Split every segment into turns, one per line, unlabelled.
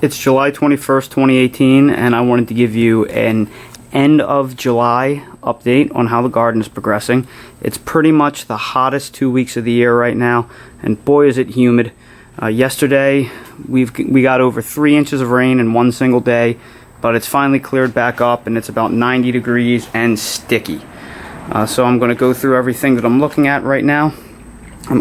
It's July 21st, 2018, and I wanted to give you an end of July update on how the garden is progressing. It's pretty much the hottest 2 weeks of the year right now, and boy is it humid. Yesterday we got over 3 inches of rain in one single day, but it's finally cleared back up and it's about 90 degrees and sticky. So I'm going to go through everything that I'm looking at right now.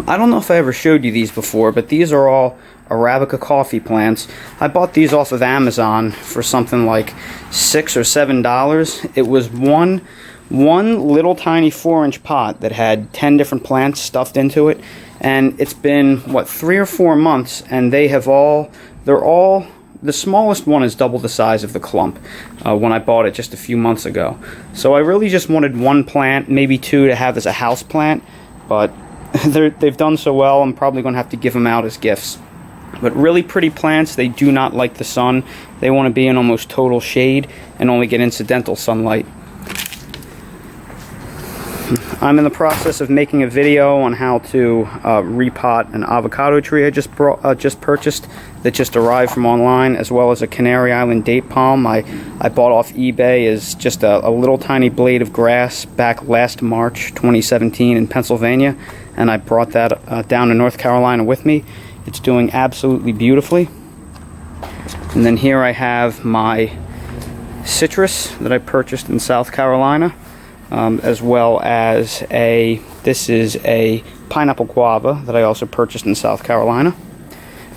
I don't know if I ever showed you these before, but these are all Arabica coffee plants. I bought these off of Amazon for something like $6 or $7. It was one little tiny 4-inch pot that had 10 different plants stuffed into it, and it's been what, 3 or 4 months, and they're all the smallest one is double the size of the clump when I bought it just a few months ago. So I really just wanted one plant, maybe 2, to have as a house plant, but they've done so well I'm probably going to have to give them out as gifts. But really pretty plants, they do not like the sun. They want to be in almost total shade and only get incidental sunlight. I'm in the process of making a video on how to repot an avocado tree I just purchased that just arrived from online, as well as a Canary Island date palm I bought off eBay as just a little tiny blade of grass back last March 2017 in Pennsylvania, and I brought that down to North Carolina with me. It's doing absolutely beautifully. And then here I have my citrus that I purchased in South Carolina, as well as this is a pineapple guava that I also purchased in South Carolina.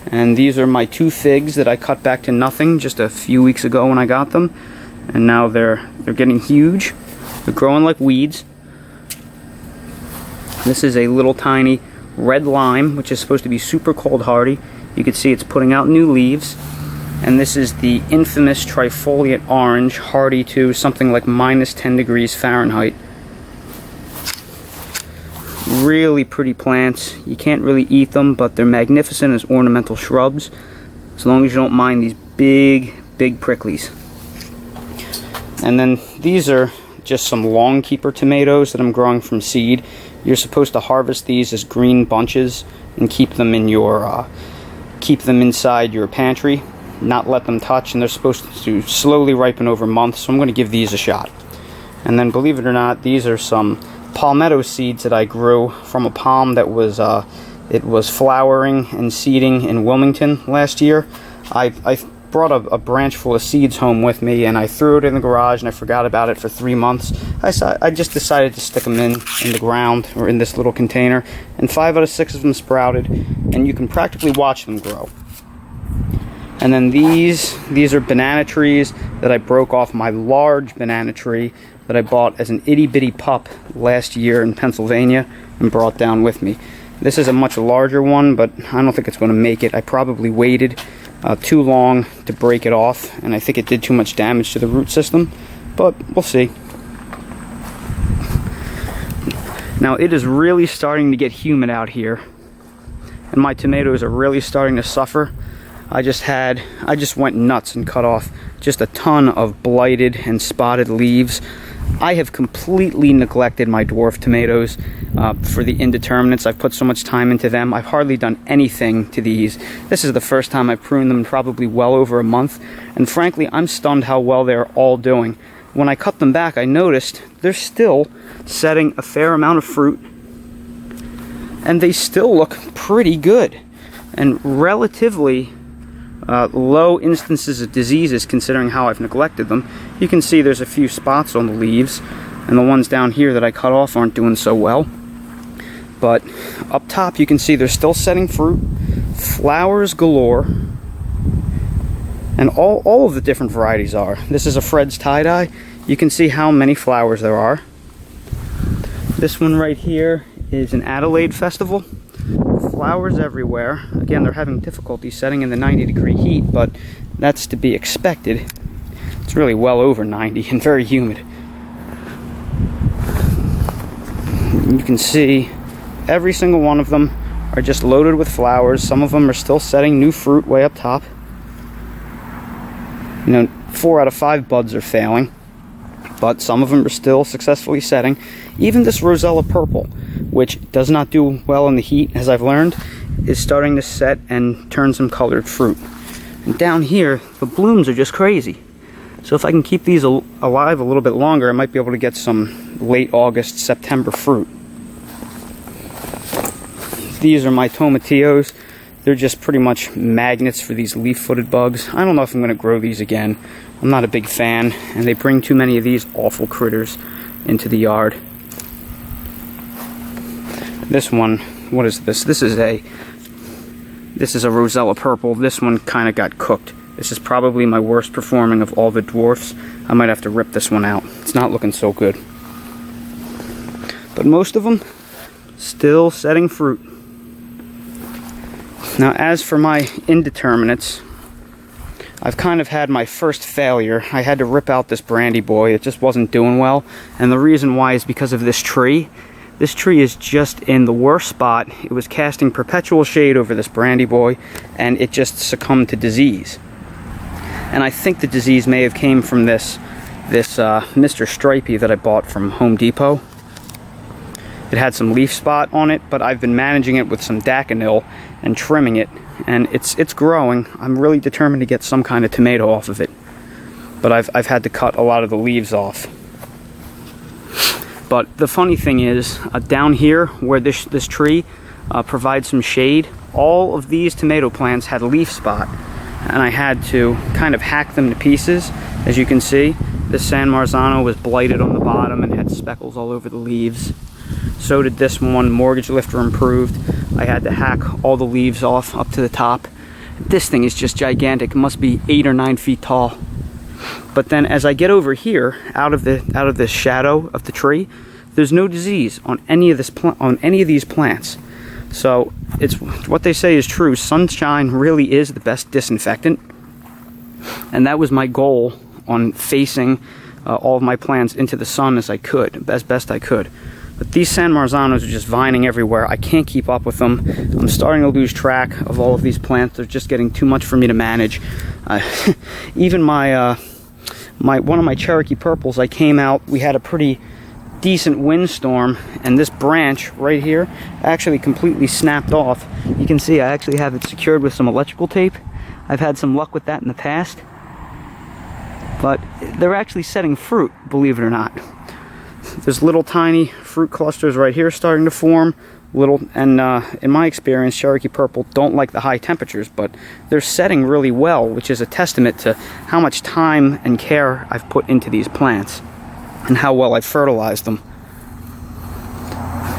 And these are my 2 figs that I cut back to nothing just a few weeks ago when I got them. And now they're getting huge. They're growing like weeds. This is a little tiny red lime, which is supposed to be super cold hardy. You can see it's putting out new leaves. And this is the infamous Trifoliate Orange, hardy to something like -10 degrees Fahrenheit. Really pretty plants. You can't really eat them, but they're magnificent as ornamental shrubs, as long as you don't mind these big pricklies. And then these are just some long keeper tomatoes that I'm growing from seed. You're supposed to harvest these as green bunches and keep them inside your pantry, not let them touch, and they're supposed to slowly ripen over months, so I'm going to give these a shot. And then, believe it or not, these are some palmetto seeds that I grew from a palm that was flowering and seeding in Wilmington last year. I brought a branch full of seeds home with me, and I threw it in the garage and I forgot about it for 3 months. I just decided to stick them in the ground, or in this little container, and 5 out of 6 of them sprouted, and you can practically watch them grow. And then these are banana trees that I broke off my large banana tree that I bought as an itty-bitty pup last year in Pennsylvania and brought down with me. This is a much larger one, but I don't think it's going to make it. I probably waited too long to break it off, and I think it did too much damage to the root system, but we'll see. Now it is really starting to get humid out here, and my tomatoes are really starting to suffer. I just went nuts and cut off just a ton of blighted and spotted leaves. I have completely neglected my dwarf tomatoes for the Indeterminates. I've put so much time into them. I've hardly done anything to these. This is the first time I've pruned them in probably well over a month, and frankly, I'm stunned how well they're all doing. When I cut them back, I noticed they're still setting a fair amount of fruit, and they still look pretty good, and relatively low instances of diseases considering how I've neglected them. You can see there's a few spots on the leaves, and the ones down here that I cut off aren't doing so well. But up top you can see they're still setting fruit, flowers galore, and all of the different varieties are. This is a Fred's tie-dye. You can see how many flowers there are. This one right here is an Adelaide Festival. Flowers everywhere. Again, they're having difficulty setting in the 90-degree heat, but that's to be expected. It's really well over 90 and very humid. You can see every single one of them are just loaded with flowers. Some of them are still setting new fruit way up top. 4 out of 5 buds are failing, but some of them are still successfully setting. Even this Roselle purple, which does not do well in the heat, as I've learned, is starting to set and turn some colored fruit. And down here, the blooms are just crazy. So if I can keep these alive a little bit longer, I might be able to get some late August, September fruit. These are my Tomatillos. They're just pretty much magnets for these leaf-footed bugs. I don't know if I'm going to grow these again. I'm not a big fan, and they bring too many of these awful critters into the yard. This one, what is this? This is a Roselle purple. This one kind of got cooked. This is probably my worst performing of all the dwarfs. I might have to rip this one out. It's not looking so good. But most of them still setting fruit. Now, as for my Indeterminates, I've kind of had my first failure. I had to rip out this brandy boy. It just wasn't doing well. And the reason why is because of this tree. This tree is just in the worst spot. It was casting perpetual shade over this brandy boy, and it just succumbed to disease. And I think the disease may have came from this Mr. Stripey that I bought from Home Depot. It had some leaf spot on it, but I've been managing it with some Daconil and trimming it, and it's growing. I'm really determined to get some kind of tomato off of it, but I've had to cut a lot of the leaves off. But the funny thing is, down here where this tree provides some shade, all of these tomato plants had leaf spot, and I had to kind of hack them to pieces. As you can see, this San Marzano was blighted on the bottom and had speckles all over the leaves. So did this one, Mortgage Lifter Improved. I had to hack all the leaves off up to the top. This thing is just gigantic. It must be 8 or 9 feet tall. But then as I get over here, out of the shadow of the tree, there's no disease on any of these plants. So it's what they say is true. Sunshine really is the best disinfectant, and that was my goal on facing all of my plants into the sun as best I could. But these San Marzanos are just vining everywhere. I can't keep up with them. I'm starting to lose track of all of these plants. They're just getting too much for me to manage. Even one of my Cherokee purples, I came out, we had a pretty decent windstorm, and this branch right here actually completely snapped off. You can see I actually have it secured with some electrical tape. I've had some luck with that in the past. But they're actually setting fruit, believe it or not. There's little tiny fruit clusters right here starting to form. In my experience, Cherokee purple don't like the high temperatures, but they're setting really well, which is a testament to how much time and care I've put into these plants and how well I've fertilized them.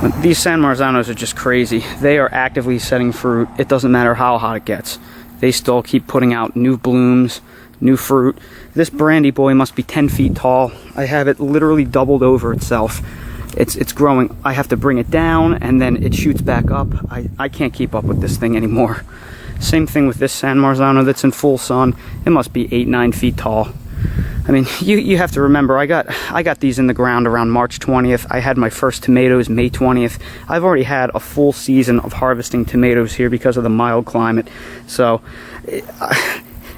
But these San Marzanos are just crazy. They are actively setting fruit. It doesn't matter how hot it gets. They still keep putting out new blooms, new fruit. This brandy boy must be 10 feet tall. I have it literally doubled over itself. It's growing. I have to bring it down, and then it shoots back up. I can't keep up with this thing anymore. Same thing with this San Marzano that's in full sun. It must be 8-9 feet tall. I mean, you have to remember, I got these in the ground around March 20th. I had my first tomatoes May 20th. I've already had a full season of harvesting tomatoes here because of the mild climate. So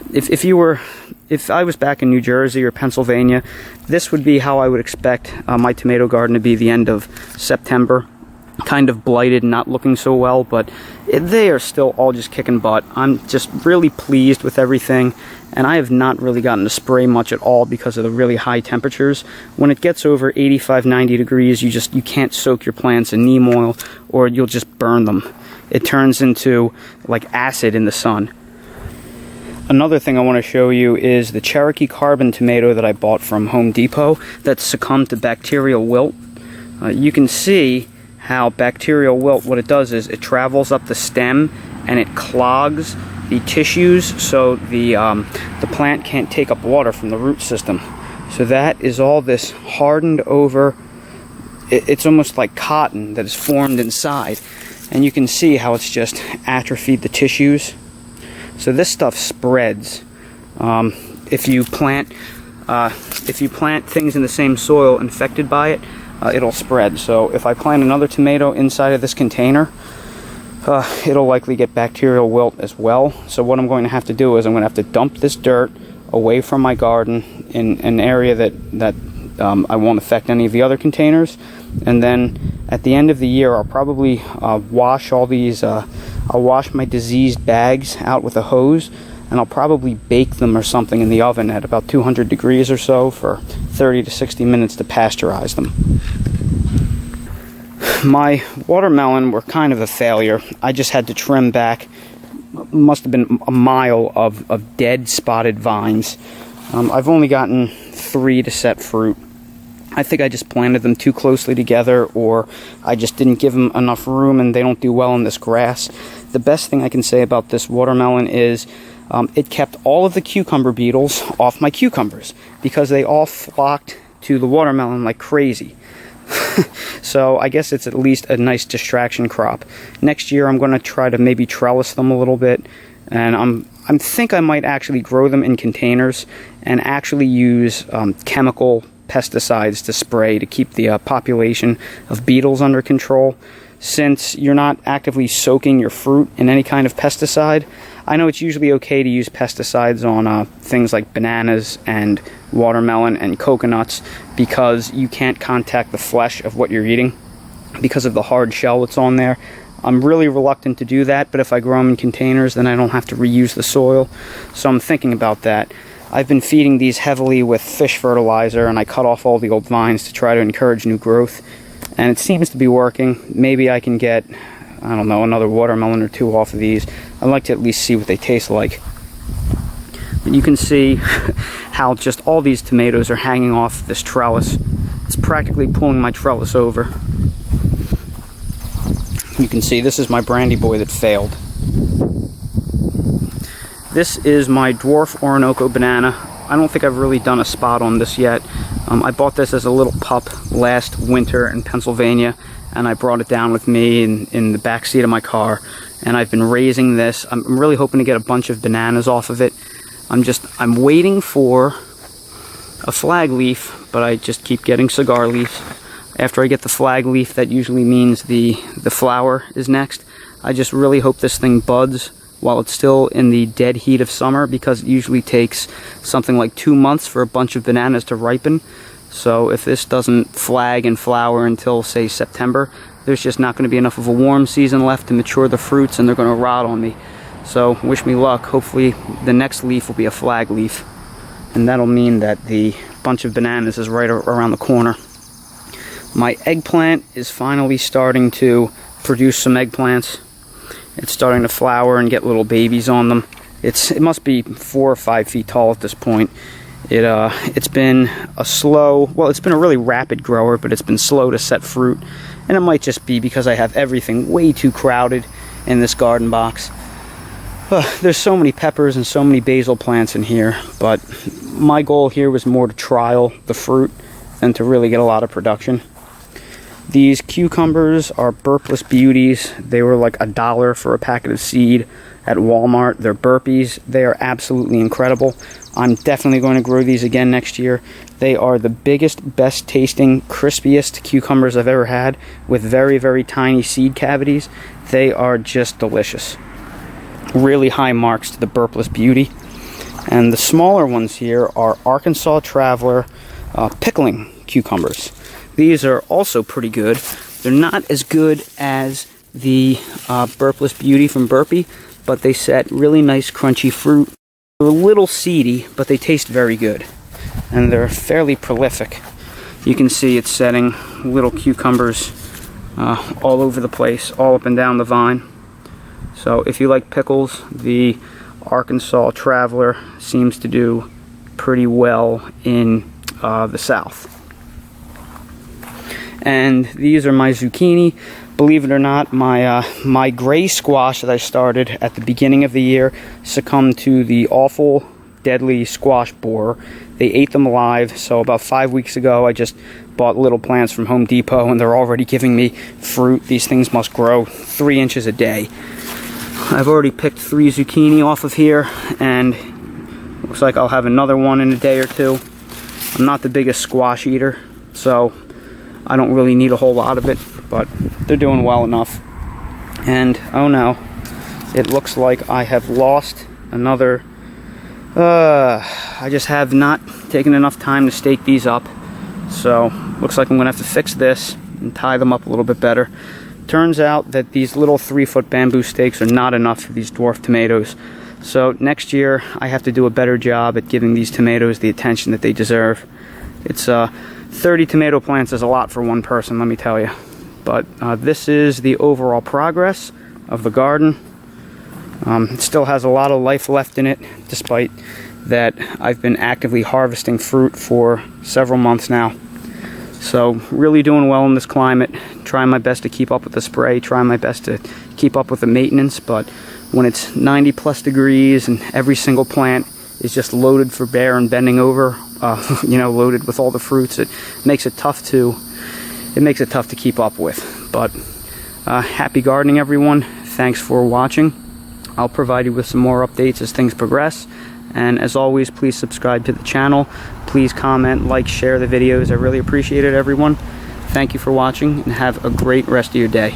if I was back in New Jersey or Pennsylvania, this would be how I would expect my tomato garden to be the end of September. Kind of blighted, not looking so well, but they are still all just kicking butt. I'm just really pleased with everything, and I have not really gotten to spray much at all because of the really high temperatures. When it gets over 85-90 degrees, you can't soak your plants in neem oil, or you'll just burn them. It turns into like acid in the sun. Another thing I want to show you is the Cherokee carbon tomato that I bought from Home Depot that succumbed to bacterial wilt. You can see how bacterial wilt, what it does is it travels up the stem and it clogs the tissues, so the plant can't take up water from the root system. So that is all this hardened over, it's almost like cotton that is formed inside, and you can see how it's just atrophied the tissues. So this stuff spreads. If you plant things in the same soil infected by it, it'll spread. So if I plant another tomato inside of this container, it'll likely get bacterial wilt as well. So what I'm going to have to do is I'm going to have to dump this dirt away from my garden in an area that I won't affect any of the other containers. And then at the end of the year, I'll probably wash all these, I'll wash my diseased bags out with a hose, and I'll probably bake them or something in the oven at about 200 degrees or so for 30 to 60 minutes to pasteurize them. My watermelon were kind of a failure. I just had to trim back, must have been a mile of dead spotted vines. I've only gotten 3 to set fruit. I think I just planted them too closely together, or I just didn't give them enough room and they don't do well in this grass. The best thing I can say about this watermelon is it kept all of the cucumber beetles off my cucumbers because they all flocked to the watermelon like crazy. So I guess it's at least a nice distraction crop. Next year I'm going to try to maybe trellis them a little bit, and I think I might actually grow them in containers and actually use chemical pesticides to spray to keep the population of beetles under control. Since you're not actively soaking your fruit in any kind of pesticide, I know it's usually okay to use pesticides on things like bananas and watermelon and coconuts because you can't contact the flesh of what you're eating because of the hard shell that's on there. I'm really reluctant to do that, but if I grow them in containers, then I don't have to reuse the soil. So I'm thinking about that. I've been feeding these heavily with fish fertilizer, and I cut off all the old vines to try to encourage new growth. And it seems to be working. Maybe I can get, I don't know, another watermelon or 2 off of these. I'd like to at least see what they taste like. And you can see how just all these tomatoes are hanging off this trellis. It's practically pulling my trellis over. You can see this is my brandy boy that failed. This is my dwarf Orinoco banana. I don't think I've really done a spot on this yet. I bought this as a little pup last winter in Pennsylvania, and I brought it down with me in the back seat of my car, and I've been raising this. I'm really hoping to get a bunch of bananas off of it. I'm waiting for a flag leaf, but I just keep getting cigar leaves. After I get the flag leaf, that usually means the flower is next. I just really hope this thing buds while it's still in the dead heat of summer, because it usually takes something like 2 months for a bunch of bananas to ripen. So if this doesn't flag and flower until, say, September, there's just not going to be enough of a warm season left to mature the fruits, and they're going to rot on me. So wish me luck. Hopefully the next leaf will be a flag leaf, and that'll mean that the bunch of bananas is right around the corner. My eggplant is finally starting to produce some eggplants. It's starting to flower and get little babies on them. It must be 4 or 5 feet tall at this point. It's been it's been a really rapid grower, but it's been slow to set fruit. And it might just be because I have everything way too crowded in this garden box. There's so many peppers and so many basil plants in here, but my goal here was more to trial the fruit than to really get a lot of production. These cucumbers are burpless beauties. They were like $1 for a packet of seed at Walmart. They're burpees. They are absolutely incredible. I'm definitely going to grow these again next year. They are the biggest, best tasting, crispiest cucumbers I've ever had, with very, very tiny seed cavities. They are just delicious. Really high marks to the burpless beauty. And the smaller ones here are Arkansas Traveler Pickling cucumbers. These are also pretty good. They're not as good as the burpless beauty from Burpee, but they set really nice crunchy fruit. They're a little seedy, but they taste very good. And they're fairly prolific. You can see it's setting little cucumbers all over the place, all up and down the vine. So if you like pickles, the Arkansas Traveler seems to do pretty well in the South. And these are my zucchini. Believe it or not, my gray squash that I started at the beginning of the year succumbed to the awful, deadly squash borer. They ate them alive, so about 5 weeks ago I just bought little plants from Home Depot, and they're already giving me fruit. These things must grow 3 inches a day. I've already picked 3 zucchini off of here, and looks like I'll have another one in a day or 2. I'm not the biggest squash eater, so I don't really need a whole lot of it, but they're doing well enough. And oh no, it looks like I have lost another. I just have not taken enough time to stake these up, so looks like I'm gonna have to fix this and tie them up a little bit better. Turns out that these little 3-foot bamboo stakes are not enough for these dwarf tomatoes, So next year I have to do a better job at giving these tomatoes the attention that they deserve. It's 30 tomato plants is a lot for one person, let me tell you. But this is the overall progress of the garden. It still has a lot of life left in it, despite that I've been actively harvesting fruit for several months now. So really doing well in this climate, trying my best to keep up with the spray, trying my best to keep up with the maintenance, but when it's 90 plus degrees and every single plant is just loaded for bear and bending over, you know, loaded with all the fruits, it makes it tough to keep up with. But happy gardening, everyone. Thanks for watching. I'll provide you with some more updates as things progress. And as always, please subscribe to the channel. Please comment, like, share the videos. I really appreciate it, everyone. Thank you for watching, and have a great rest of your day.